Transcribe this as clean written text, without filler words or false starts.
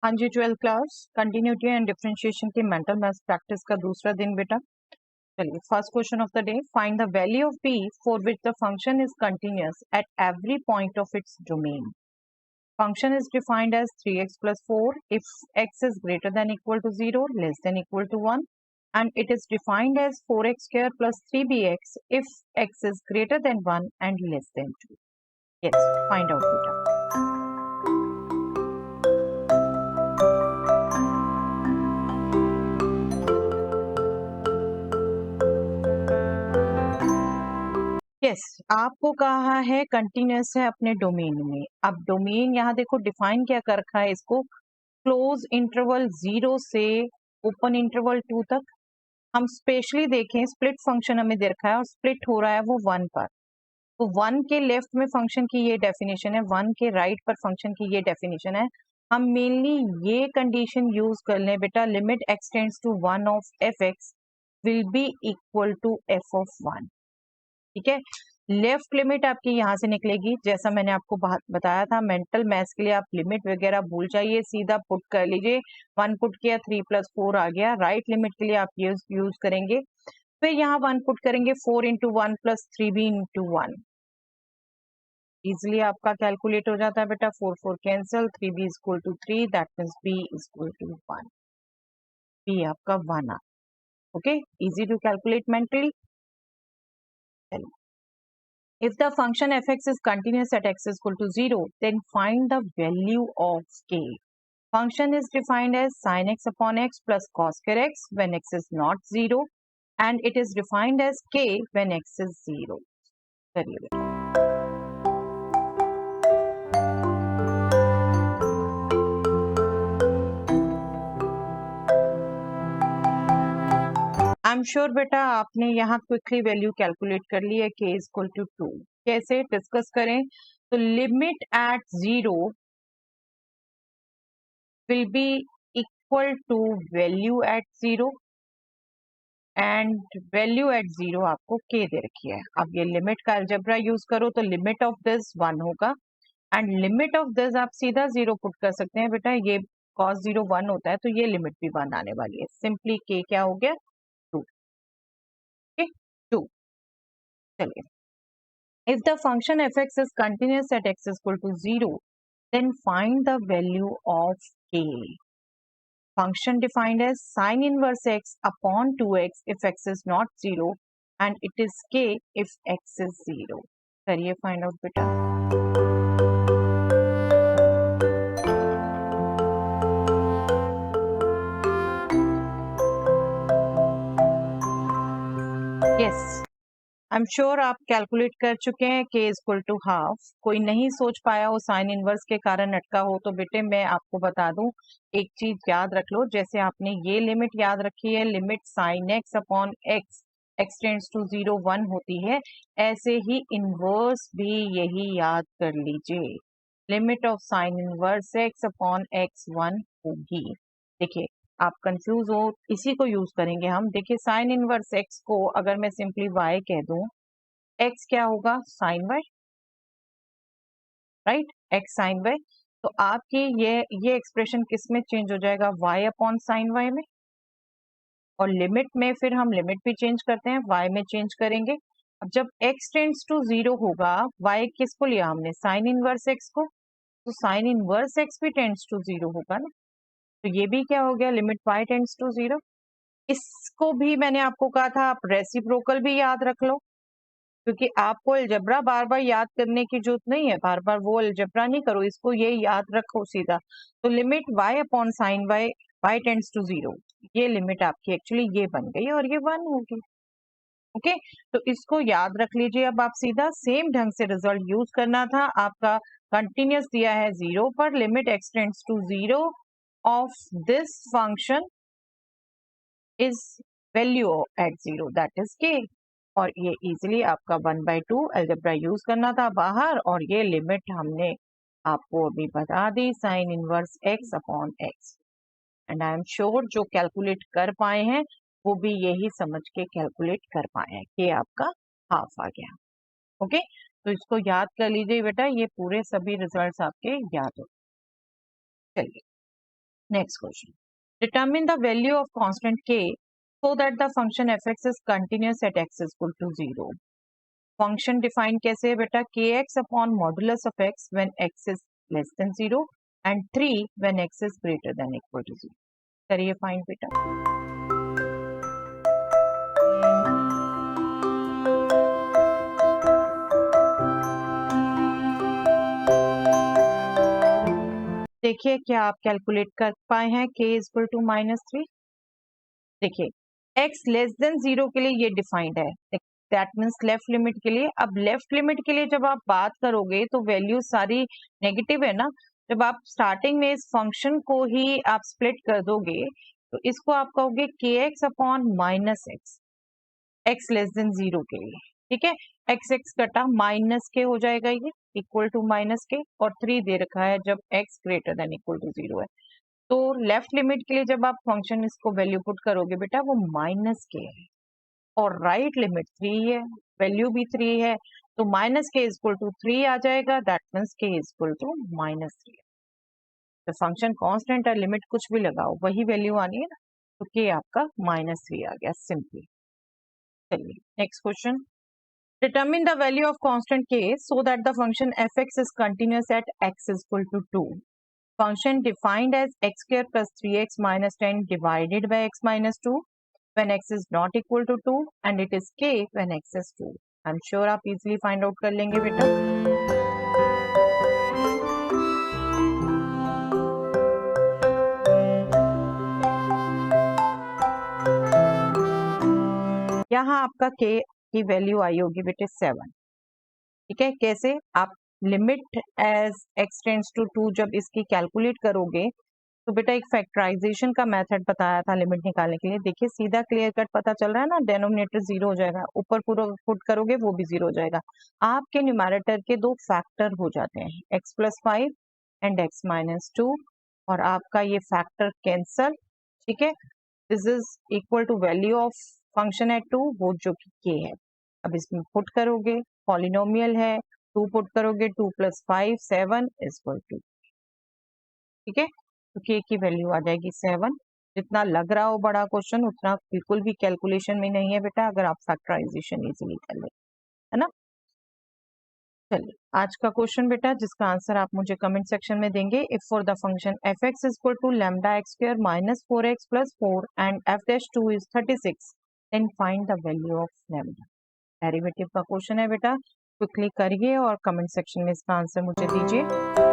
हाँ जी, 12th class continuity and differentiation की mental maths practice का दूसरा दिन बेटा। चलिए, first question of the day, find the value of b for which the function is continuous at every point of its domain. Function is defined as 3x plus 4 if x is greater than equal to 0, less than equal to 1, and it is defined as 4x square plus 3bx if x is greater than 1 and less than 2. Yes, find out beta. Yes, आपको कहा है continuous है अपने domain में। अब domain यहाँ देखो define क्या कर रखा है इसको, क्लोज इंटरवल 0 से ओपन इंटरवल 2 तक। हम स्पेशली देखें, स्प्लिट फंक्शन हमें दे रखा है और स्प्लिट हो रहा है वो 1 पर। तो 1 के लेफ्ट में फंक्शन की ये डेफिनेशन है, 1 के राइट पर फंक्शन की ये डेफिनेशन है। हम मेनली ये कंडीशन यूज कर लें बेटा, limit x tends to 1 of f x will be equal to f of 1। ठीक है, लेफ्ट लिमिट आपकी यहाँ से निकलेगी, जैसा मैंने आपको बताया था मेंटल मैथ्स के लिए आप लिमिट वगैरह भूल जाइए, सीधा पुट कर लीजिए। 1 पुट किया 3 + 4 आ गया। राइट लिमिट के लिए आप यूज करेंगे, फिर यहाँ 1 पुट करेंगे 4 × 1 + 3b × 1। इजिली आपका कैलकुलेट हो जाता है बेटा, 4 4 cancel, 3b = 3, that means b = 1। b आपका 1 आ। Okay, easy to calculate mentally. If the function f(x) is continuous at x = 0, then find the value of k. Function is defined as sin x upon x plus cos x when x is not 0, and it is defined as k when x is 0. करिए बेटा। आई am sure बेटा आपने यहाँ quickly value calculate कर ली है, k = 2। कैसे discuss करें, तो limit at 0 will be equal to value at 0 and value at 0 आपको k दे रखी है। अब ये लिमिट का अलजेब्रा यूज करो तो लिमिट ऑफ दिस 1 होगा एंड लिमिट ऑफ दिस आप सीधा 0 पुट कर सकते हैं बेटा। ये cos 0 1 होता है तो ये लिमिट भी 1 आने वाली है। सिंपली k क्या हो गया, 2। ठीक, 2। चलिए, if the function f(x) is continuous at x = 0, then find the value of k. Function defined as sin inverse x upon 2x if x is not 0 and it is k if x is 0. करिए find out बेटा। Yes, I am sure आप calculate कर चुके हैं, k = ½ कोई नहीं सोच पाया हो साइन इनवर्स के कारण अटका हो तो बेटे मैं आपको बता दूं, एक चीज याद रख लो। जैसे आपने ये लिमिट याद रखी है, limit sin x upon x x tends to 0 1 होती है, ऐसे ही इनवर्स भी यही याद कर लीजिए, limit of sine inverse x upon x 1 होगी। देखिए आप कंफ्यूज हो, इसी को यूज करेंगे हम। देखिए साइन इनवर्स x को अगर मैं सिंपली y कह दूं, x क्या होगा, sine y, right, x sine y। तो आपकी ये एक्सप्रेशन किस में चेंज हो जाएगा, y अपॉन साइन y में। और लिमिट में फिर हम लिमिट भी चेंज करते हैं, y में चेंज करेंगे। अब जब x टेंड्स टू 0 होगा, y किसको लिया हमने, साइन इनवर्स x को, तो साइन इनवर्स x भी टेंड्स टू 0 होगा ना। तो ये भी क्या हो गया, लिमिट y टेंड्स टू 0। इसको भी मैंने आपको कहा था आप रेसिप्रोकल भी याद रख लो, क्योंकि आपको अलजेब्रा बार बार याद करने की जरूरत नहीं है, बार बार वो अलजेब्रा नहीं करो, इसको ये याद रखो सीधा। तो limit y upon sine y, y tends to 0, ये लिमिट आपकी एक्चुअली ये बन गई और ये 1 होगी। ओके, तो इसको याद रख लीजिए। अब आप सीधा सेम ढंग से रिजल्ट यूज करना था। आपका कंटिन्यूस दिया है 0 पर, limit x tends to 0 of this function is value at 0 that is k, और ये इजीली आपका 1/2 अलजेब्रा यूज करना था बाहर, और ये लिमिट हमने आपको अभी बता दी, sine inverse x upon x। And I am sure जो कैलकुलेट कर पाए हैं वो भी यही समझ के कैलकुलेट कर पाए हैं कि आपका हाफ आ गया। ओके, तो इसको याद कर लीजिए बेटा, ये पूरे सभी रिजल्ट्स आपके याद हो। चलिए next question, determine the value of constant k so that the function fx is continuous at x is equal to 0. Function define कैसे है बेटा, kx upon modulus of x when x is less than 0 and 3 when x is greater than equal to 0. करिए find बेटा. देखिए क्या आप calculate कर पाए हैं k इज इक्वल टू -3. देखिए x लेस देन 0 के लिए ये डिफाइंड है, दैट मीन्स लेफ्ट लिमिट के लिए. अब लेफ्ट लिमिट के लिए जब आप बात करोगे तो वैल्यू सारी नेगेटिव है ना. जब आप स्टार्टिंग में इस फंक्शन को ही आप स्प्लिट कर दोगे तो इसको आप कहोगे kx upon -x, x less than 0 के लिए. ठीक है, x x कटा माइनस के हो जाएगा ये इक्वल टू माइनस के, और 3 दे रखा है जब x greater than equal to 0 है. तो लेफ्ट लिमिट के लिए जब आप फंक्शन इसको वैल्यू पुट करोगे बेटा वो माइनस के है, और राइट लिमिट 3 है, वैल्यू भी 3 है, तो माइनस के इक्वल टू 3 आ जाएगा. दैट मीन्स के इक्वल टू -3. तो फंक्शन कांस्टेंट है, लिमिट कुछ भी लगाओ वही वैल्यू आनी है ना, तो के आपका -3 आ गया सिंपली. चलिए next question, determine the value of constant k so that the function fx is continuous at x is equal to 2. Function defined as x square plus 3x minus 10 divided by x minus 2 when x is not equal to 2 and it is k when x is 2. I'm sure आप easily find out कर लेंगे बेटा. यहाँ आपका k की value आई होगी बेटे 7. ठीक है, कैसे आप limit as x tends to 2 जब इसकी कैलकुलेट करोगे तो बेटा एक फैक्टराइजेशन का मेथड बताया था लिमिट निकालने के लिए. देखिए सीधा क्लियर कट पता चल रहा है ना, डेनोमिनेटर 0 हो जाएगा, ऊपर पूरा पुट करोगे वो भी 0 हो जाएगा. आपके न्यूमैरेटर के दो फैक्टर हो जाते हैं, x plus 5 and x minus 2, और आपका ये फैक्टर कैंसल. ठीक है, this is equal to value of function at 2 वो जो कि k है. अब इसमें पुट करोगे, पॉलिनोमियल है, 2 पुट करोगे, 2 प्लस 5 7 इज इक्वल टू. ठीक है, तो k की वैल्यू आ जाएगी 7. जितना लग रहा हो बड़ा क्वेश्चन उतना बिल्कुल भी कैलकुलेशन में नहीं है बेटा, अगर आप फैक्टराइजेशन इजीली कर ले, है ना. चलिए आज का क्वेश्चन बेटा जिसका आंसर आप मुझे कमेंट सेक्शन में देंगे. If for the function f x is equal to lambda x square minus 4x plus 4 and f dash 2 is 36 then find the value of lambda. Derivative का क्वेश्चन है बेटा, quickly करिए और comment section में इसका answer मुझे दीजिए.